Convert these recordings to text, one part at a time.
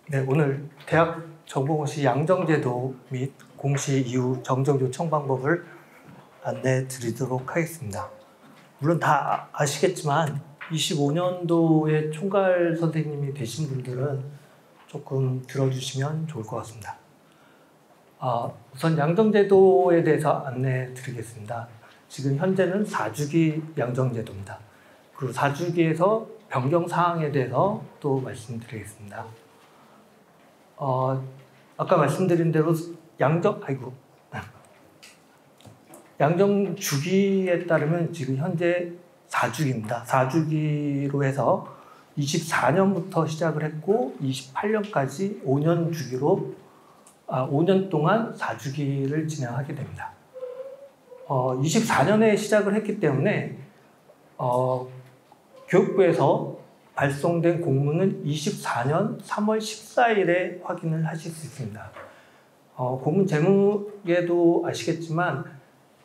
네, 오늘 대학 정보공시 양정제도 및 공시 이후 정정 요청 방법을 안내해 드리도록 하겠습니다. 물론 다 아시겠지만 25년도에 총괄 선생님이 되신 분들은 조금 들어주시면 좋을 것 같습니다. 우선 양정제도에 대해서 안내해 드리겠습니다. 지금 현재는 4주기 양정제도입니다. 그 4주기에서 변경 사항에 대해서 또 말씀드리겠습니다. 아까 말씀드린 대로 양정 주기에 따르면 지금 현재 4주기입니다. 4주기로 해서 24년부터 시작을 했고 28년까지 5년 주기로 5년 동안 4주기를 진행하게 됩니다. 24년에 시작을 했기 때문에 교육부에서 발송된 공문은 24년 3월 14일에 확인을 하실 수 있습니다. 공문 제목에도 아시겠지만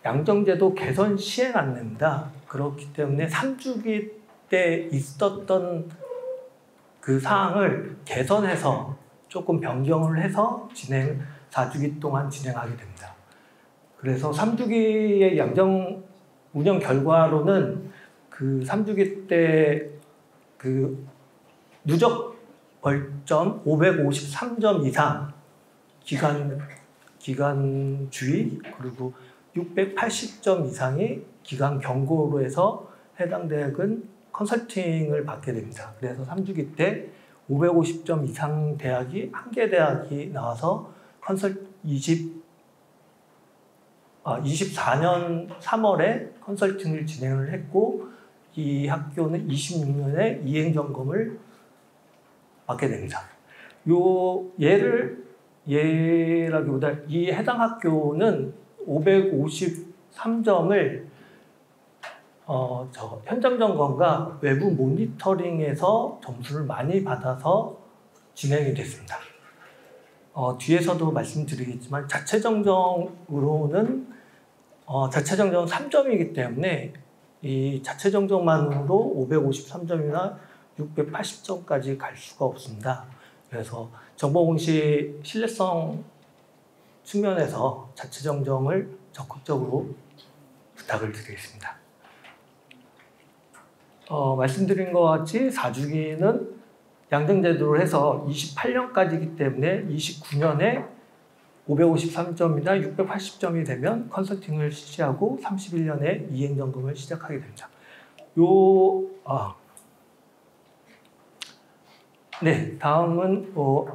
양정제도 개선 시행 안내입니다. 그렇기 때문에 3주기 때 있었던 그 사항을 개선해서 조금 변경을 해서 4주기 동안 진행하게 됩니다. 그래서 3주기의 양정 운영 결과로는 그 3주기 때 그 누적 벌점 553점 이상 기간 주의 그리고 680점 이상이 기간 경고로 해서 해당 대학은 컨설팅을 받게 됩니다. 그래서 3주기 때 550점 이상 대학이 한 개 대학이 나와서 24년 3월에 컨설팅을 진행을 했고 이 학교는 26년에 이행점검을 받게 됩니다. 예라기보다 이 해당 학교는 553점을 현장 점검과 외부 모니터링에서 점수를 많이 받아서 진행이 됐습니다. 뒤에서도 말씀드리겠지만 자체 정정으로는 자체 정정은 3점이기 때문에 이 자체 정정만으로 553점이나 680점까지 갈 수가 없습니다. 그래서 정보공시 신뢰성 측면에서 자체 정정을 적극적으로 부탁을 드리겠습니다. 말씀드린 것 같이 4주기는 양정제도로 해서 28년까지이기 때문에 29년에 553점이나 680점이 되면 컨설팅을 실시하고 31년에 이행점검을 시작하게 됩니다. 다음은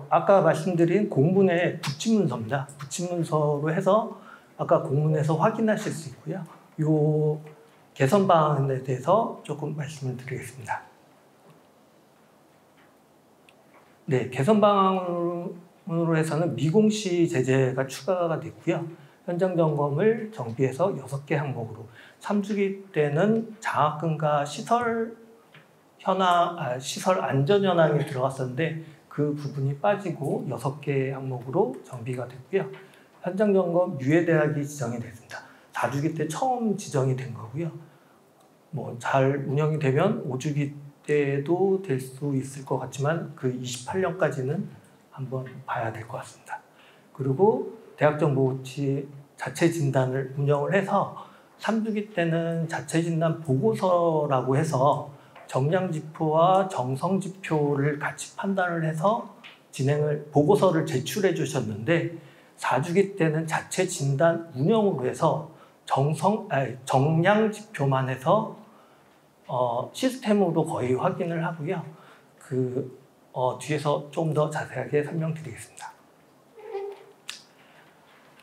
아까 말씀드린 공문의 붙임문서입니다. 붙임문서로 해서 아까 공문에서 확인하실 수 있고요. 이 개선 방안에 대해서 조금 말씀을 드리겠습니다. 네, 개선 방안으로 해서는 미공시 제재가 추가가 됐고요. 현장 점검을 정비해서 6개 항목으로 3주기 때는 장학금과 시설 안전 현황이 들어갔었는데 그 부분이 빠지고 6개 항목으로 정비가 됐고요. 현장 점검 유예 대학이 지정이 됐습니다. 4주기 때 처음 지정이 된 거고요. 잘 운영이 되면 5주기 때도 될 수 있을 것 같지만 그 28년까지는 한번 봐야 될 것 같습니다. 그리고 대학정보공시 자체 진단을 운영을 해서 3주기 때는 자체 진단 보고서라고 해서 정량지표와 정성지표를 같이 판단을 해서 보고서를 제출해 주셨는데 4주기 때는 자체 진단 운영으로 해서 정량지표만 해서 시스템으로 거의 확인을 하고요. 뒤에서 좀 더 자세하게 설명드리겠습니다.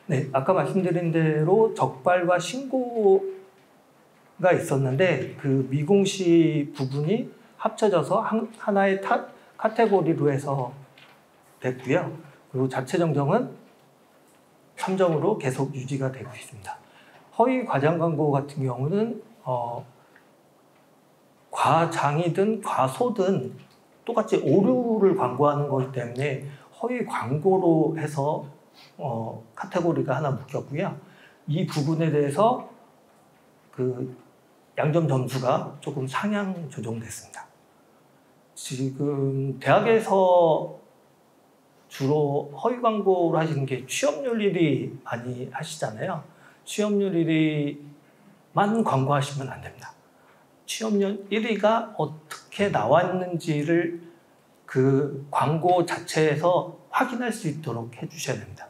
네, 아까 말씀드린 대로 적발과 신고가 있었는데 그 미공시 부분이 합쳐져서 하나의 카테고리로 해서 됐고요. 그리고 자체 정정은 3점으로 계속 유지가 되고 있습니다. 허위 과장 광고 같은 경우는 과장이든 과소든 똑같이 오류를 광고하는 거기 때문에 허위 광고로 해서 카테고리가 하나 묶였고요. 이 부분에 대해서 그 양점 점수가 조금 상향 조정됐습니다. 지금 대학에서 주로 허위 광고를 하시는 게 취업률 1위 많이 하시잖아요. 취업률 1위만 광고하시면 안 됩니다. 취업률 1위가 어떻게 나왔는지를 그 광고 자체에서 확인할 수 있도록 해주셔야 됩니다.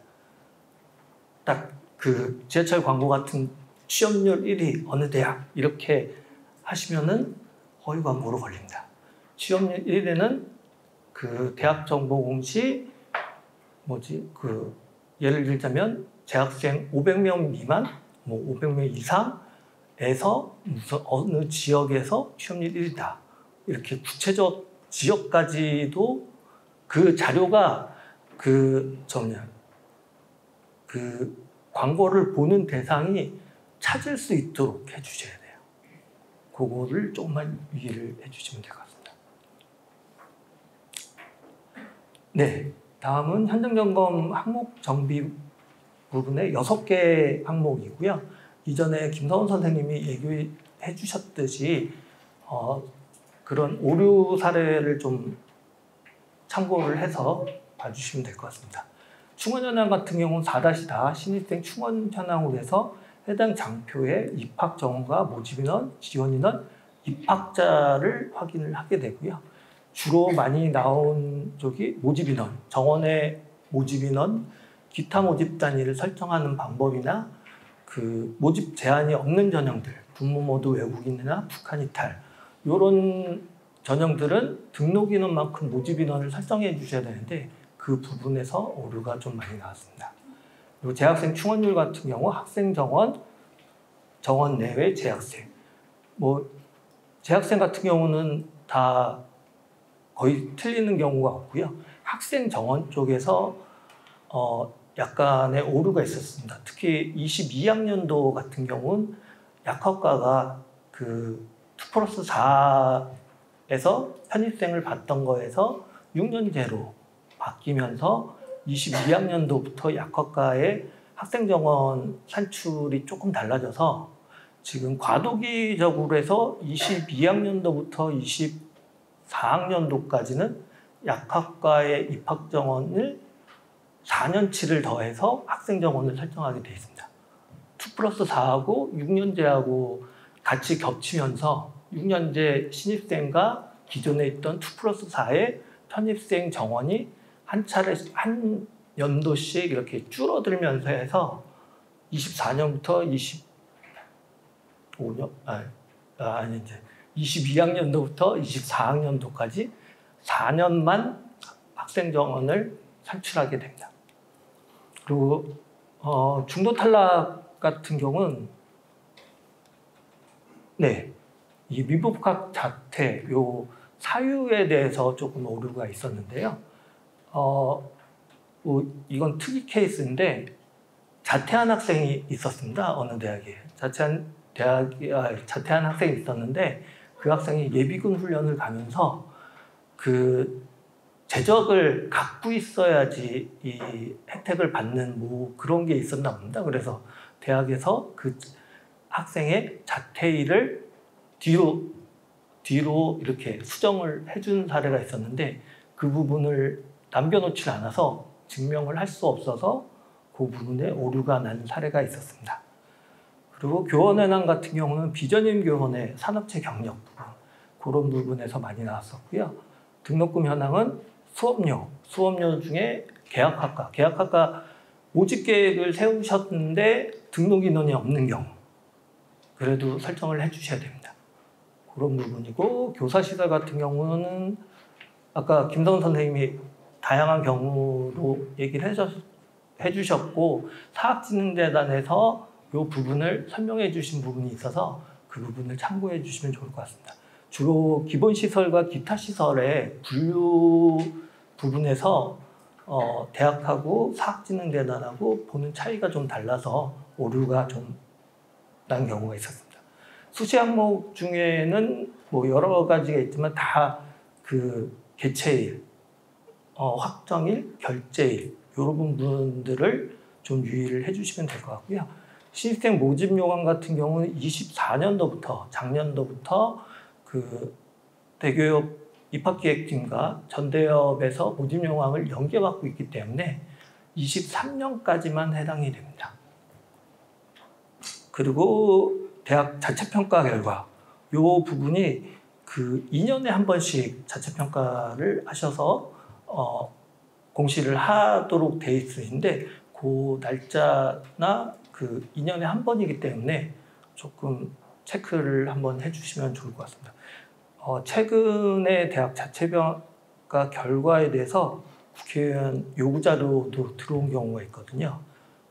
딱 그 지하철 광고 같은 취업률 1위 어느 대학 이렇게 하시면은 허위 광고로 걸립니다. 취업률 1위는 그 대학 정보 공시 그 예를 들자면 재학생 500명 미만, 500명 이상에서 무슨 어느 지역에서 취업률 1위다. 이렇게 구체적 지역까지도 그 자료가 그 광고를 보는 대상이 찾을 수 있도록 해주셔야 돼요. 그거를 조금만 유의를 해주시면 될 것 같습니다. 네, 다음은 현장 점검 항목 정비 부분의 6개 항목이고요. 이전에 김서원 선생님이 얘기해 주셨듯이 그런 오류 사례를 좀 참고를 해서 봐주시면 될 것 같습니다. 충원 현황 같은 경우는 4-4 신입생 충원 현황으로 해서 해당 장표의 입학 정원과 모집 인원, 지원 인원, 입학자를 확인을 하게 되고요. 주로 많이 나온 쪽이 모집 인원, 정원의 모집 인원, 기타 모집 단위를 설정하는 방법이나 그 모집 제한이 없는 전형들, 부모 모두 외국인이나 북한 이탈 이런 전형들은 등록 인원만큼 모집 인원을 설정해 주셔야 되는데 그 부분에서 오류가 좀 많이 나왔습니다. 그리고 재학생 충원율 같은 경우 학생 정원, 정원 내외 재학생 재학생 같은 경우는 다 거의 틀리는 경우가 없고요. 학생 정원 쪽에서 약간의 오류가 있었습니다. 특히 22학년도 같은 경우는 약학과가 그 2+4에서 편입생을 받던 거에서 6년제로 바뀌면서 22학년도부터 약학과의 학생 정원 산출이 조금 달라져서 지금 과도기적으로 해서 22학년도부터 24학년도까지는 약학과의 입학 정원을 4년치를 더해서 학생 정원을 설정하게 되어 있습니다. 2+4하고 6년제하고 같이 겹치면서 6년제 신입생과 기존에 있던 2+4의 편입생 정원이 한 연도씩 이렇게 줄어들면서 해서 24년부터 22학년도부터 24학년도까지 4년만 학생 정원을 산출하게 됩니다. 그리고 중도 탈락 같은 경우는 이 미복학 자퇴 요 사유에 대해서 조금 오류가 있었는데요. 이건 특이 케이스인데 자퇴한 학생이 있었습니다. 어느 대학에 자퇴한 학생이 있었는데 그 학생이 예비군 훈련을 가면서 그 재적을 갖고 있어야지 이 혜택을 받는 그런 게 있었나 봅니다. 그래서 대학에서 그 학생의 자퇴일을 뒤로 이렇게 수정을 해준 사례가 있었는데 그 부분을 남겨놓지 않아서 증명을 할 수 없어서 그 부분에 오류가 난 사례가 있었습니다. 그리고 교원 현황 같은 경우는 비전임 교원의 산업체 경력 부분 그런 부분에서 많이 나왔었고요. 등록금 현황은 수업료 중에 계약학과 모집 계획을 세우셨는데 등록 인원이 없는 경우 그래도 설정을 해주셔야 됩니다. 그런 부분이고 교사시설 같은 경우는 아까 김성훈 선생님이 다양한 경우로 얘기를 해주셨고 사학진흥재단에서 이 부분을 설명해 주신 부분이 있어서 그 부분을 참고해 주시면 좋을 것 같습니다. 주로 기본시설과 기타시설의 분류 부분에서 대학하고 사학진흥재단하고 보는 차이가 좀 달라서 오류가 좀 난 경우가 있었습니다. 수시 항목 중에는 여러 가지가 있지만 다 그 개최일, 확정일, 결제일 이런 부분들을 좀 유의를 해주시면 될 것 같고요. 신입생 모집 요강 같은 경우는 24년도부터 작년도부터 그 대교육 입학기획팀과 전대협에서 모집 요강을 연계받고 있기 때문에 23년까지만 해당이 됩니다. 그리고 대학 자체평가 결과 이 부분이 그 2년에 한 번씩 자체평가를 하셔서 공시를 하도록 돼 있으신데 그 날짜나 그 2년에 한 번이기 때문에 조금 체크를 한번 해주시면 좋을 것 같습니다. 최근에 대학 자체평가 결과에 대해서 국회의원 요구자료도 들어온 경우가 있거든요.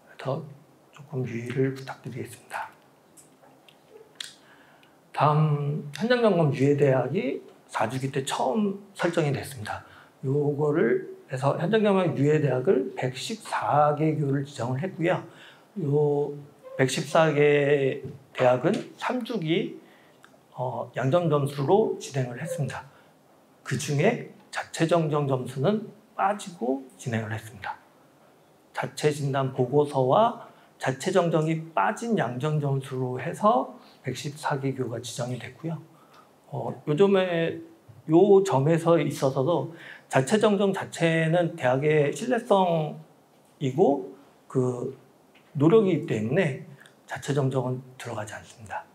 그래서 조금 유의를 부탁드리겠습니다. 다음 현장점검 유예대학이 4주기 때 처음 설정이 됐습니다. 요거를 해서 현장점검 유예대학을 114개 교를 지정을 했고요. 요 114개 대학은 3주기 양점 점수로 진행을 했습니다. 그 중에 자체 정정 점수는 빠지고 진행을 했습니다. 자체 진단 보고서와 자체 정정이 빠진 양점 점수로 해서 114개 교가 지정이 됐고요. 요 점에서 있어서도 자체 정정 자체는 대학의 신뢰성이고 그 노력이기 때문에 자체 정정은 들어가지 않습니다.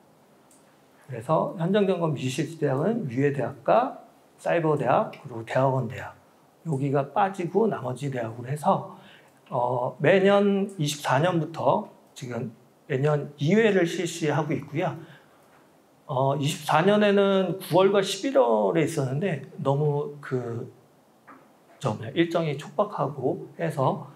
그래서 현장 점검 미실시대학은 유예대학과 사이버대학 그리고 대학원대학 여기가 빠지고 나머지 대학으로 해서 매년 24년부터 지금 매년 2회를 실시하고 있고요. 24년에는 9월과 11월에 있었는데 너무 일정이 촉박하고 해서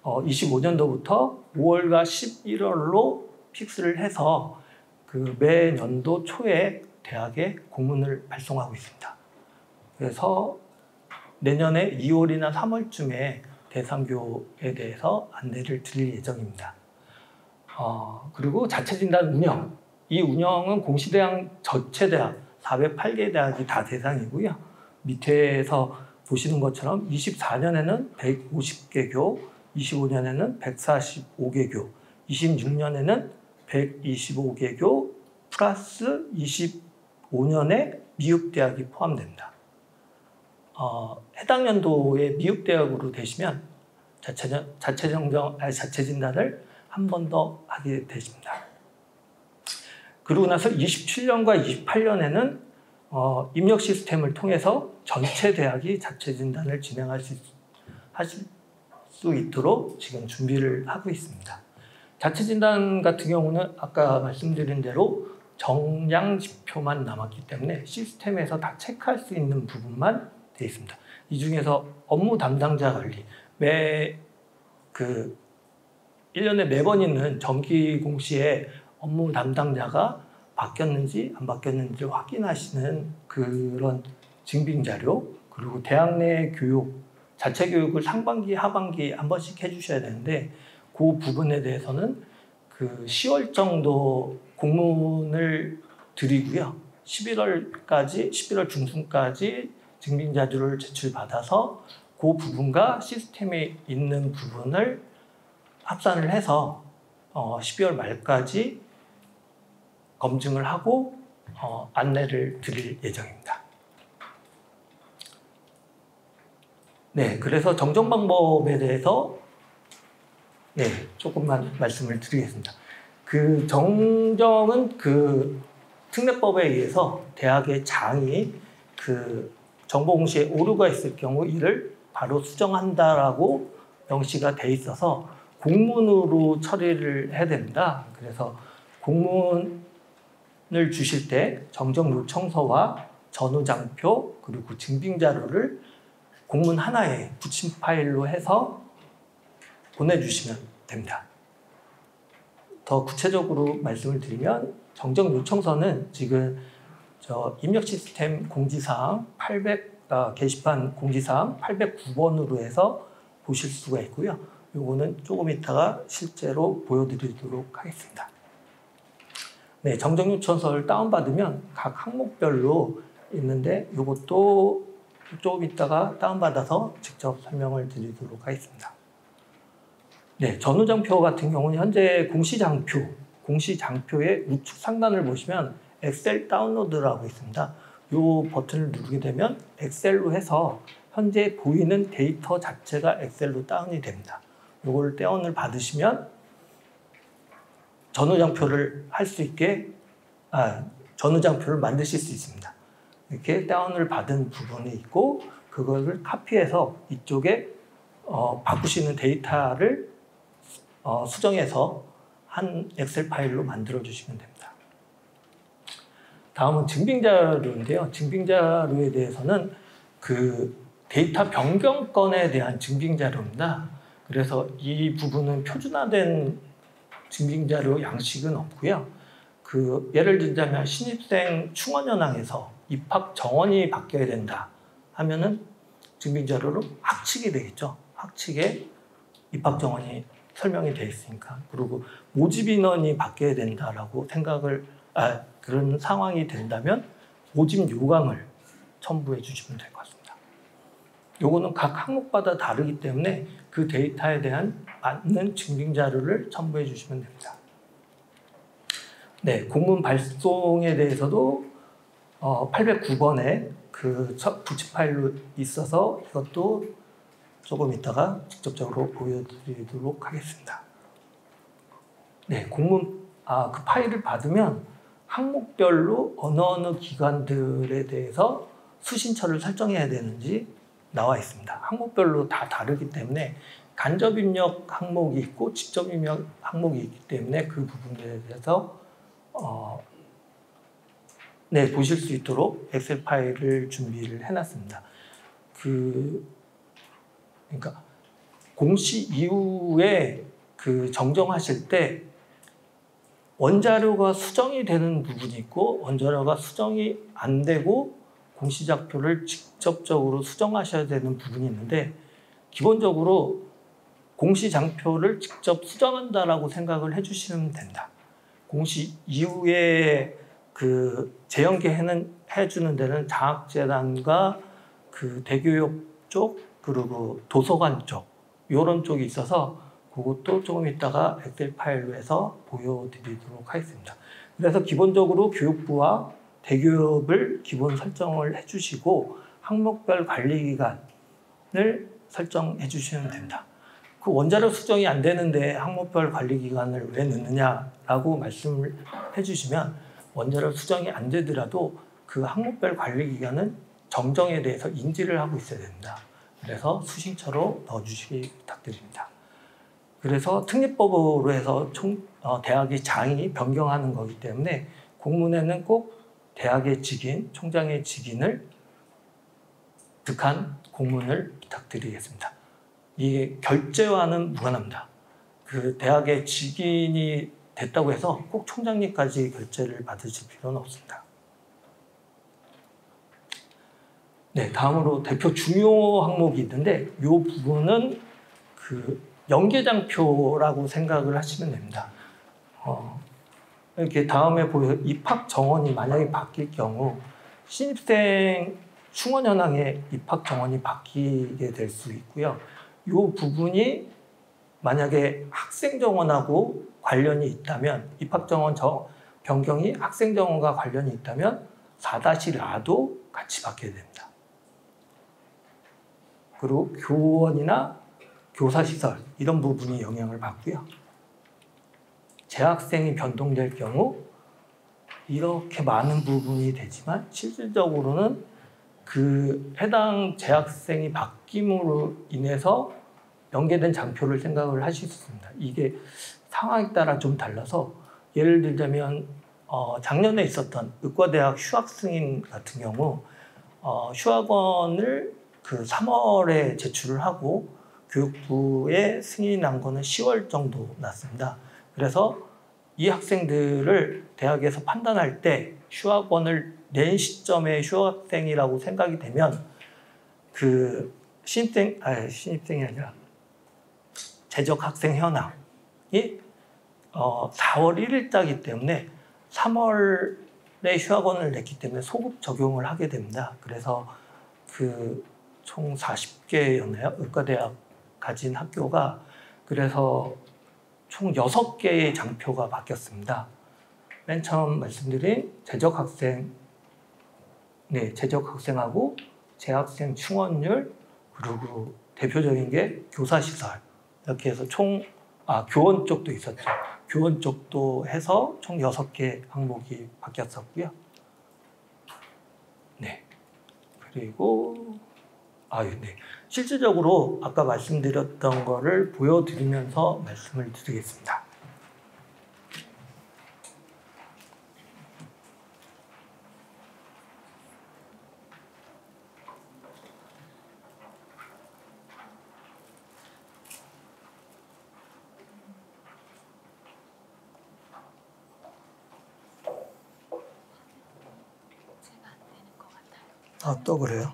25년도부터 5월과 11월로 픽스를 해서 그 매년도 초에 대학에 공문을 발송하고 있습니다. 그래서 내년에 2월이나 3월쯤에 대상교에 대해서 안내를 드릴 예정입니다. 그리고 자체진단 운영. 이 운영은 공시대학 전체대학 408개 대학이 다 대상이고요. 밑에서 보시는 것처럼 24년에는 150개 교, 25년에는 145개 교, 26년에는 125개 교 플러스 25년에 미흡대학이 포함됩니다. 해당 연도에 미흡대학으로 되시면 자체 진단을 한 번 더 하게 되십니다. 그러고 나서 27년과 28년에는 입력 시스템을 통해서 전체 대학이 자체 진단을 진행하실 수 있도록 지금 준비를 하고 있습니다. 자체 진단 같은 경우는 아까 말씀드린 대로 정량 지표만 남았기 때문에 시스템에서 다 체크할 수 있는 부분만 되어 있습니다. 이 중에서 업무 담당자 관리, 1년에 매번 있는 정기 공시에 업무 담당자가 바뀌었는지 안 바뀌었는지 확인하시는 그런 증빙 자료, 그리고 대학 내 교육, 자체 교육을 상반기, 하반기 한 번씩 해주셔야 되는데 그 부분에 대해서는 10월 정도 공문을 드리고요. 11월 중순까지 증빙 자료를 제출받아서 그 부분과 시스템에 있는 부분을 합산을 해서 12월 말까지 검증을 하고 안내를 드릴 예정입니다. 네, 그래서 정정 방법에 대해서 조금만 말씀을 드리겠습니다. 그 정정은 특례법에 의해서 대학의 장이 정보 공시에 오류가 있을 경우 이를 바로 수정한다라고 명시가 돼 있어서 공문으로 처리를 해야 됩니다. 그래서 공문을 주실 때 정정 요청서와 전후장표 그리고 증빙 자료를 공문 하나에 붙임 파일로 해서 보내주시면 됩니다. 더 구체적으로 말씀을 드리면 정정 요청서는 지금 입력 시스템 공지사항 게시판 공지사항 809번으로 해서 보실 수가 있고요. 요거는 조금 이따가 실제로 보여드리도록 하겠습니다. 네, 정정 요청서를 다운받으면 각 항목별로 있는데 요것도 조금 이따가 다운받아서 직접 설명을 드리도록 하겠습니다. 네, 전후장표 같은 경우는 현재 공시장표의 우측 상단을 보시면 엑셀 다운로드라고 있습니다. 이 버튼을 누르게 되면 엑셀로 해서 현재 보이는 데이터 자체가 엑셀로 다운이 됩니다. 이걸 다운을 받으시면 전후장표를 할 수 있게 전후장표를 만드실 수 있습니다. 이렇게 다운을 받은 부분이 있고 그거를 카피해서 이쪽에 바꾸시는 데이터를 수정해서 한 엑셀 파일로 만들어 주시면 됩니다. 다음은 증빙자료인데요. 증빙자료에 대해서는 그 데이터 변경 건에 대한 증빙자료입니다. 그래서 이 부분은 표준화된 증빙자료 양식은 없고요. 예를 들자면 신입생 충원 현황에서 입학 정원이 바뀌어야 된다 하면은 증빙자료로 학칙이 되겠죠. 학칙에 입학 정원이 설명이 되어 있으니까. 그리고 모집 인원이 바뀌어야 된다라고 그런 상황이 된다면 모집 요강을 첨부해 주시면 될 것 같습니다. 요거는 각 항목마다 다르기 때문에 그 데이터에 대한 맞는 증빙 자료를 첨부해 주시면 됩니다. 네, 공문 발송에 대해서도 809번에 그 부치 파일로 있어서 이것도 조금 이따가 직접적으로 보여드리도록 하겠습니다. 네, 그 파일을 받으면 항목별로 어느 기관들에 대해서 수신처를 설정해야 되는지 나와 있습니다. 항목별로 다 다르기 때문에 간접 입력 항목이 있고 직접 입력 항목이 있기 때문에 그 부분에 대해서 보실 수 있도록 엑셀 파일을 준비를 해놨습니다. 그러니까 공시 이후에 정정하실 때 원자료가 수정이 되는 부분이 있고 원자료가 수정이 안 되고 공시작표를 직접적으로 수정하셔야 되는 부분이 있는데 기본적으로 공시장표를 직접 수정한다라고 생각을 해주시면 된다. 공시 이후에 재연계 해주는 데는 장학재단과 대교육 쪽 그리고 도서관 쪽 이런 쪽이 있어서 그것도 조금 이따가 엑셀 파일로 해서 보여드리도록 하겠습니다. 그래서 기본적으로 교육부와 대교육을 기본 설정을 해주시고 항목별 관리기간을 설정해 주시면 됩니다. 그 원자료 수정이 안 되는데 항목별 관리기간을 왜 넣느냐라고 말씀을 해주시면 원자료 수정이 안 되더라도 그 항목별 관리기간은 정정에 대해서 인지를 하고 있어야 됩니다. 그래서 수신처로 넣어주시기 부탁드립니다. 그래서 특례법으로 해서 대학의 장이 변경하는 거기 때문에 공문에는 꼭 대학의 직인, 총장의 직인을 득한 공문을 부탁드리겠습니다. 이게 결재와는 무관합니다. 대학의 직인이 됐다고 해서 꼭 총장님까지 결재를 받으실 필요는 없습니다. 네, 다음으로 대표 중요 항목이 있는데 이 부분은 연계장표라고 생각을 하시면 됩니다. 이렇게 다음에 보여서 입학 정원이 만약에 바뀔 경우 신입생 충원 현황에 입학 정원이 바뀌게 될 수 있고요. 이 부분이 만약에 학생 정원하고 관련이 있다면 입학 정원 변경이 학생 정원과 관련이 있다면 4-라도 같이 바뀌어야 됩니다. 그리고 교원이나 교사시설 이런 부분이 영향을 받고요. 재학생이 변동될 경우 이렇게 많은 부분이 되지만 실질적으로는 해당 재학생이 바뀜으로 인해서 연계된 장표를 생각을 하실 수 있습니다. 이게 상황에 따라 좀 달라서 예를 들자면 작년에 있었던 의과대학 휴학승인 같은 경우 휴학원을 3월에 제출을 하고 교육부에 승인이 난 거는 10월 정도 났습니다. 그래서 이 학생들을 대학에서 판단할 때 휴학원을 낸 시점에 휴학생이라고 생각이 되면 신입생이 아니라 재적 학생 현황이 4월 1일자이기 때문에 3월에 휴학원을 냈기 때문에 소급 적용을 하게 됩니다. 그래서 총 40개였나요? 의과대학 가진 학교가 그래서 총 6개의 장표가 바뀌었습니다. 맨 처음 말씀드린 재적 학생 네, 재적 학생하고 재학생 충원율, 그리고 대표적인 게 교사 시설, 이렇게 해서 교원 쪽도 있었죠. 교원 쪽도 해서 총 6개 항목이 바뀌었었고요. 네. 그리고 네. 실질적으로 아까 말씀드렸던 거를 보여드리면서 말씀을 드리겠습니다. 또 그래요?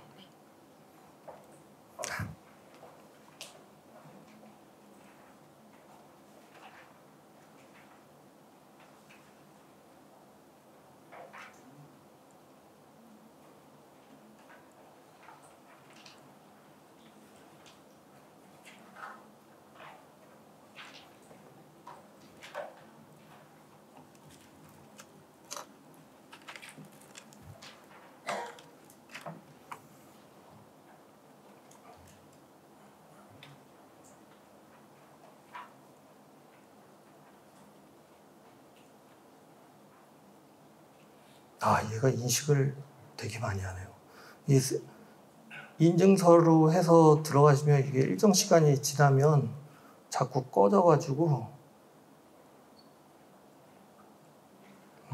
얘가 인식을 되게 많이 하네요. 이 인증서로 해서 들어가시면 이게 일정 시간이 지나면 자꾸 꺼져가지고,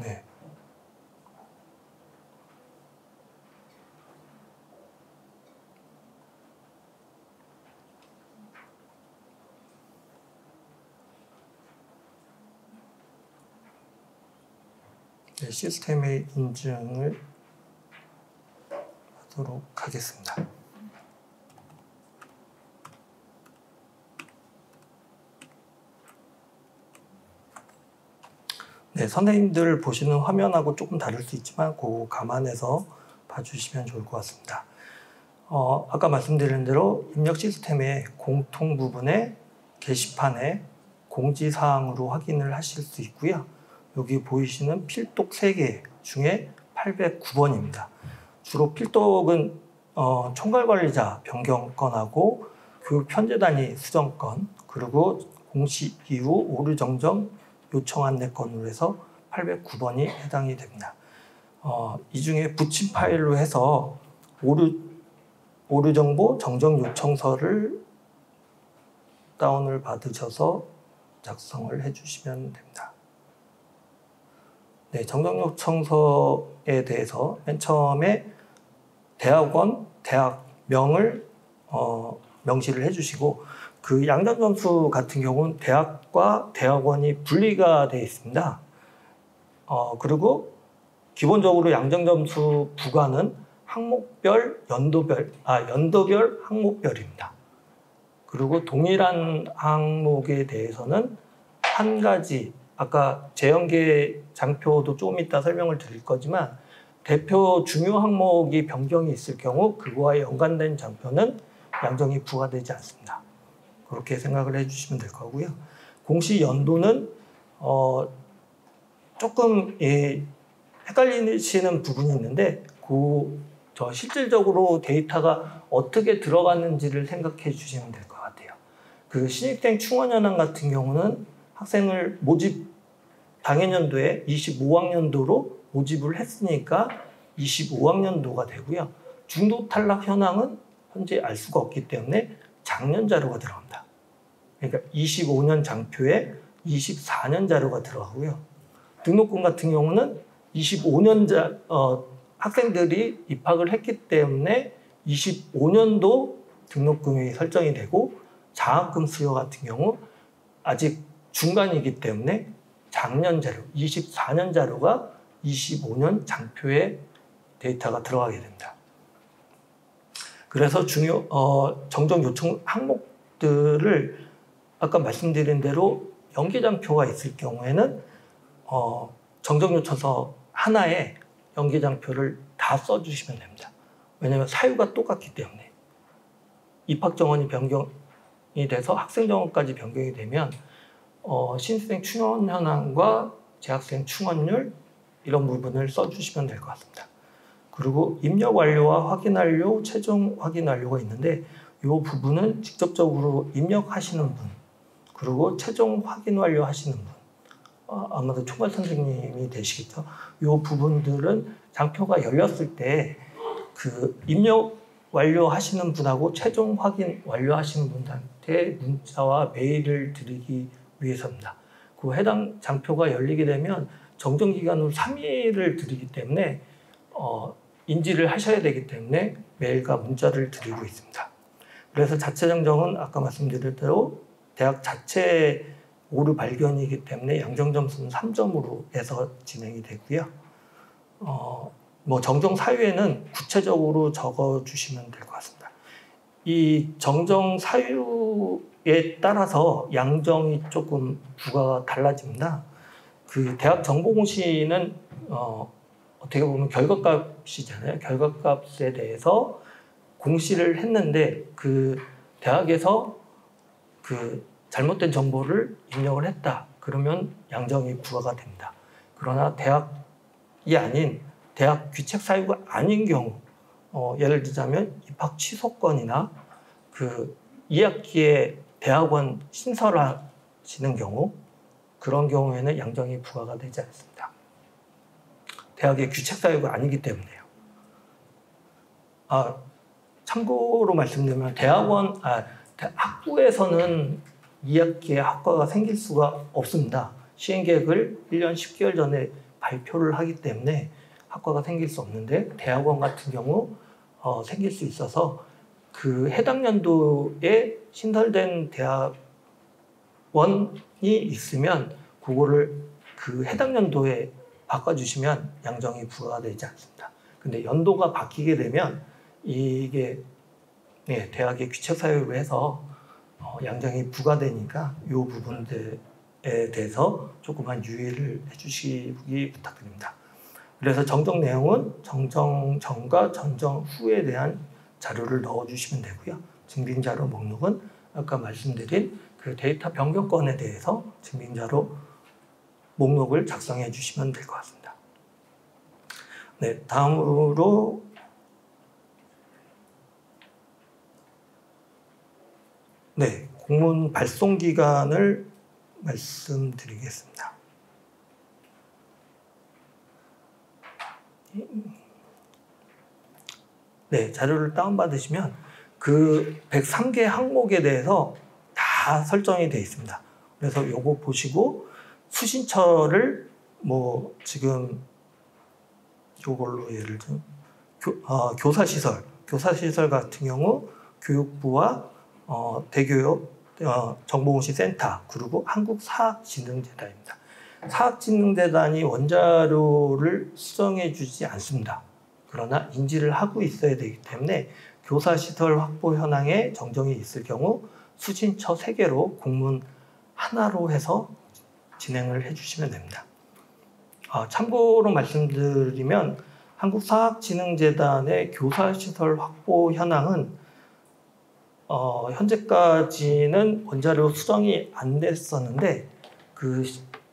네. 시스템의 인증을 하도록 하겠습니다. 네, 선생님들 보시는 화면하고 조금 다를 수 있지만 그거 감안해서 봐주시면 좋을 것 같습니다. 아까 말씀드린 대로 입력 시스템의 공통 부분에 게시판에 공지사항으로 확인을 하실 수 있고요. 여기 보이시는 필독 3개 중에 809번입니다. 주로 필독은 총괄관리자 변경건하고 교육 편제단위 수정건, 그리고 공시 이후 오류 정정 요청 안내건으로 해서 809번이 해당이 됩니다. 이 중에 붙임 파일로 해서 오류 정보 정정 요청서를 다운을 받으셔서 작성을 해주시면 됩니다. 네, 정정 요청서에 대해서 맨 처음에 대학원, 대학명을 명시를 해주시고, 그 양전점수 같은 경우는 대학과 대학원이 분리가 되어 있습니다. 그리고 기본적으로 양전점수 부과는 항목별, 연도별 항목별입니다. 그리고 동일한 항목에 대해서는 한 가지, 아까 재연계 장표도 조금 이따 설명을 드릴 거지만, 대표 중요 항목이 변경이 있을 경우 그거와 연관된 장표는 양정이 부과되지 않습니다. 그렇게 생각을 해주시면 될 거고요. 공시 연도는 조금 헷갈리시는 부분이 있는데, 실질적으로 데이터가 어떻게 들어갔는지를 생각해 주시면 될 것 같아요. 그 신입생 충원 현황 같은 경우는 학생을 모집 당해년도에 25학년도로 모집을 했으니까 25학년도가 되고요. 중도 탈락 현황은 현재 알 수가 없기 때문에 작년 자료가 들어갑니다. 그러니까 25년 장표에 24년 자료가 들어가고요. 등록금 같은 경우는 25년 학생들이 입학을 했기 때문에 25년도 등록금이 설정이 되고, 장학금 수요 같은 경우 아직 중간이기 때문에 작년 자료, 24년 자료가 25년 장표에 데이터가 들어가게 됩니다. 그래서 정정 요청 항목들을 아까 말씀드린 대로 연계장표가 있을 경우에는 정정 요청서 하나에 연계장표를 다 써주시면 됩니다. 왜냐하면 사유가 똑같기 때문에. 입학 정원이 변경이 돼서 학생 정원까지 변경이 되면 신입생 충원 현황과 재학생 충원율 이런 부분을 써주시면 될 것 같습니다. 그리고 입력 완료와 확인 완료, 최종 확인 완료가 있는데 이 부분은 직접적으로 입력하시는 분, 그리고 최종 확인 완료 하시는 분, 아마도 총괄 선생님이 되시겠죠. 이 부분들은 장표가 열렸을 때 그 입력 완료하시는 분하고 최종 확인 완료하시는 분한테 문자와 메일을 드리기 위해서입니다. 그 해당 장표가 열리게 되면 정정 기간으로 3일을 드리기 때문에 인지를 하셔야 되기 때문에 메일과 문자를 드리고 있습니다. 그래서 자체 정정은 아까 말씀드린 대로 대학 자체 오류 발견이기 때문에 양정 점수는 3점으로 해서 진행이 되고요. 정정 사유에는 구체적으로 적어 주시면 될 것 같습니다. 이 정정 사유에 따라서 양정이 조금 부과가 달라집니다. 그 대학 정보공시는 어떻게 보면 결과값이잖아요. 결과값에 대해서 공시를 했는데 그 대학에서 그 잘못된 정보를 입력을 했다. 그러면 양정이 부과가 됩니다. 그러나 대학이 아닌 대학 귀책 사유가 아닌 경우, 예를 들자면 입학 취소권이나 그 2학기에 대학원 신설하시는 경우, 그런 경우에는 양정이 부과가 되지 않습니다. 대학의 귀책 사유가 아니기 때문에요. 참고로 말씀드리면 학부에서는 2학기에 학과가 생길 수가 없습니다. 시행계획을 1년 10개월 전에 발표를 하기 때문에 학과가 생길 수 없는데 대학원 같은 경우 생길 수 있어서 그 해당 연도에 신설된 대학원이 있으면 그거를 그 해당 연도에 바꿔주시면 양정이 부과가 되지 않습니다. 근데 연도가 바뀌게 되면 이게 대학의 귀책 사유로 해서 양정이 부과되니까 이 부분들에 대해서 조금만 유의를 해주시기 부탁드립니다. 그래서 정정 내용은 정정 전과 정정 후에 대한 자료를 넣어주시면 되고요. 증빙자료 목록은 아까 말씀드린 그 데이터 변경건에 대해서 증빙자료 목록을 작성해 주시면 될 것 같습니다. 네, 다음으로 공문 발송 기간을 말씀드리겠습니다. 자료를 다운받으시면 그 103개 항목에 대해서 다 설정이 되어 있습니다. 그래서 요거 보시고 수신처를 지금 요걸로 예를 들면 교사시설 같은 경우 교육부와 대교육 정보공시 센터 그리고 한국사학진흥재단입니다. 사학진흥재단이 원자료를 수정해 주지 않습니다. 그러나 인지를 하고 있어야 되기 때문에 교사시설 확보 현황에 정정이 있을 경우 수신처 3개로 공문 하나로 해서 진행을 해주시면 됩니다. 참고로 말씀드리면 한국사학진흥재단의 교사시설 확보 현황은 현재까지는 원자료 수정이 안 됐었는데 그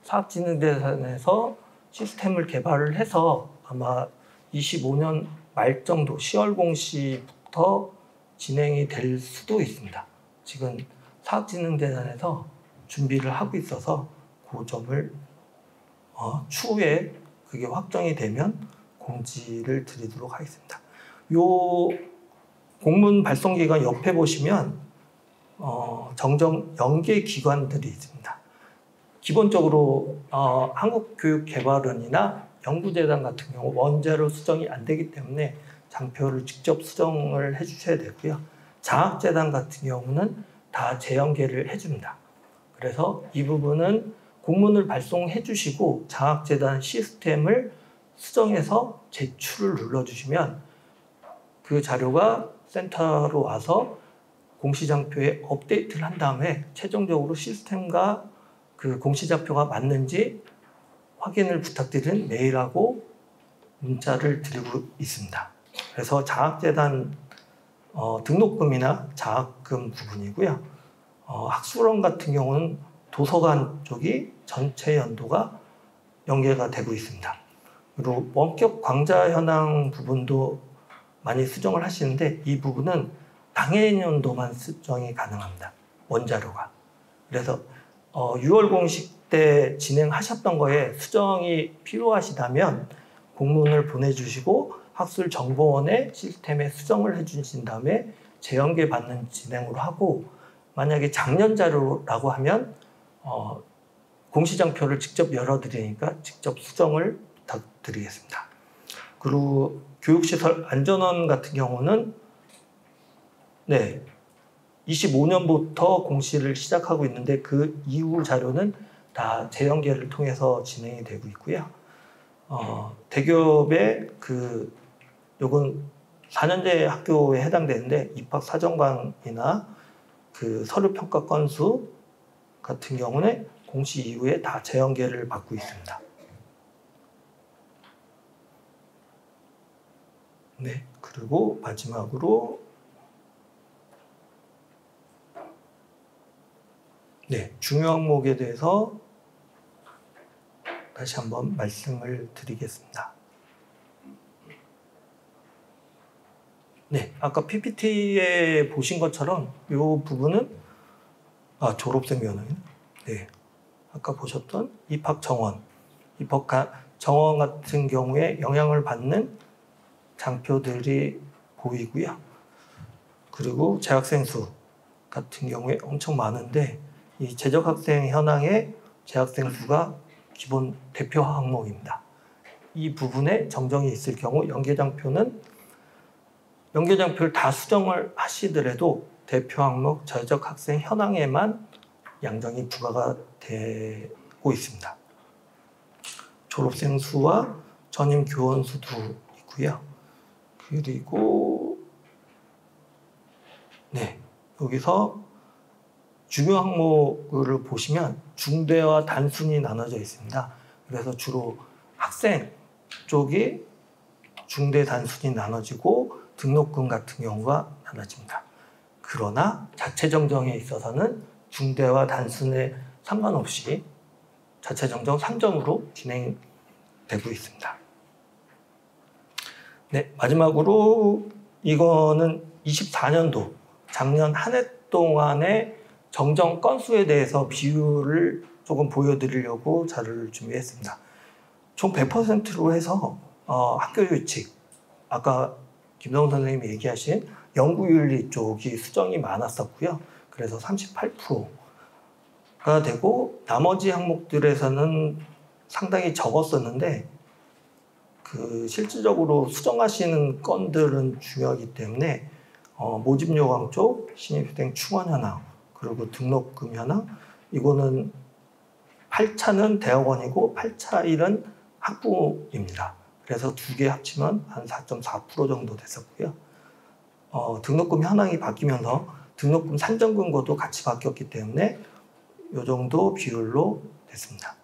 사학진흥재단에서 시스템을 개발을 해서 아마 25년 말 정도 10월 공시부터 진행이 될 수도 있습니다. 지금 사학진흥재단에서 준비를 하고 있어서 그 점을 추후에 그게 확정이 되면 공지를 드리도록 하겠습니다. 요 공문 발송 기간 옆에 보시면 정정 연계 기관들이 있습니다. 기본적으로 한국교육개발원이나 연구재단 같은 경우 원자료 수정이 안 되기 때문에 장표를 직접 수정을 해주셔야 되고요. 장학재단 같은 경우는 다 재연계를 해줍니다. 그래서 이 부분은 공문을 발송해 주시고 장학재단 시스템을 수정해서 제출을 눌러주시면 그 자료가 센터로 와서 공시장표에 업데이트를 한 다음에 최종적으로 시스템과 그 공시장표가 맞는지 확인을 부탁드리는 메일하고 문자를 드리고 있습니다. 그래서 장학재단 등록금이나 장학금 부분이고요. 학술원 같은 경우는 도서관 쪽이 전체 연도가 연계가 되고 있습니다. 그리고 원격 광자 현황 부분도 많이 수정을 하시는데 이 부분은 당해년도만 수정이 가능합니다. 원자료가. 그래서 6월 공식 때 진행하셨던 거에 수정이 필요하시다면 공문을 보내주시고 학술정보원의 시스템에 수정을 해주신 다음에 재연계 받는 진행으로 하고, 만약에 작년 자료라고 하면 공시장표를 직접 열어드리니까 직접 수정을 부탁드리겠습니다. 그리고 교육시설 안전원 같은 경우는 25년부터 공시를 시작하고 있는데 그 이후 자료는 다 재연계를 통해서 진행이 되고 있고요. 대기업의 요건 4년제 학교에 해당되는데 입학사정관이나 그 서류평가 건수 같은 경우는 공시 이후에 다 재연계를 받고 있습니다. 네, 그리고 마지막으로 중요 항목에 대해서 다시 한번 말씀을 드리겠습니다. 아까 PPT에 보신 것처럼 이 부분은 졸업생 면허. 아까 보셨던 입학 정원 같은 경우에 영향을 받는 장표들이 보이고요. 그리고 재학생 수 같은 경우에 엄청 많은데 이 재적학생 현황의 재학생 수가 기본 대표 항목입니다. 이 부분에 정정이 있을 경우 연계장표를 다 수정을 하시더라도 대표 항목 재적학생 현황에만 양정이 부과가 되고 있습니다. 졸업생 수와 전임 교원 수도 있고요. 그리고 여기서 중요 항목을 보시면 중대와 단순이 나눠져 있습니다. 그래서 주로 학생 쪽이 중대 단순이 나눠지고 등록금 같은 경우가 나눠집니다. 그러나 자체 정정에 있어서는 중대와 단순에 상관없이 자체 정정 3점으로 진행되고 있습니다. 마지막으로 이거는 24년도 작년 한 해 동안의 정정 건수에 대해서 비율을 조금 보여드리려고 자료를 준비했습니다. 총 100%로 해서 학교 규칙, 아까 김성훈 선생님이 얘기하신 연구윤리 쪽이 수정이 많았었고요. 그래서 38%가 되고 나머지 항목들에서는 상당히 적었었는데 실질적으로 수정하시는 건들은 중요하기 때문에 모집 요강 쪽, 신입생 충원 현황, 그리고 등록금 현황, 이거는 8차는 대학원이고 8차 1은 학부입니다. 그래서 두 개 합치면 한 4.4% 정도 됐었고요. 등록금 현황이 바뀌면서 등록금 산정 근거도 같이 바뀌었기 때문에 이 정도 비율로 됐습니다.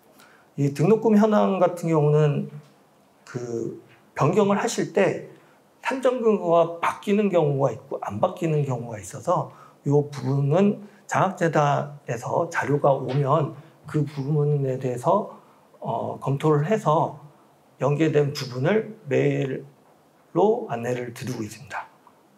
이 등록금 현황 같은 경우는 변경을 하실 때 산정 근거가 바뀌는 경우가 있고 안 바뀌는 경우가 있어서 이 부분은 장학재단에서 자료가 오면 그 부분에 대해서 검토를 해서 연계된 부분을 메일로 안내를 드리고 있습니다.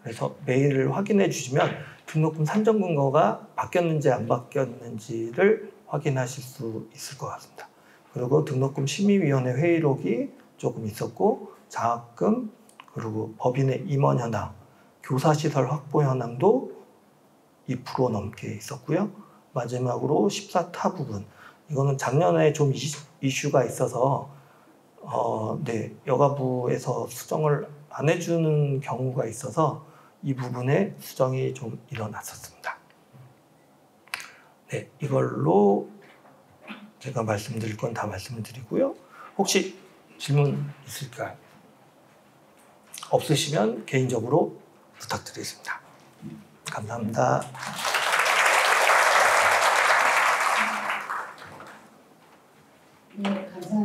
그래서 메일을 확인해 주시면 등록금 산정 근거가 바뀌었는지 안 바뀌었는지를 확인하실 수 있을 것 같습니다. 그리고 등록금 심의위원회 회의록이 조금 있었고 장학금, 그리고 법인의 임원 현황, 교사시설 확보 현황도 2% 넘게 있었고요. 마지막으로 14타 부분, 이거는 작년에 좀 이슈가 있어서 여가부에서 수정을 안 해주는 경우가 있어서 이 부분에 수정이 좀 일어났었습니다. 이걸로 제가 말씀드릴 건 다 말씀을 드리고요. 혹시 질문 있을까요? 없으시면 개인적으로 부탁드리겠습니다. 감사합니다. 네, 감사합니다.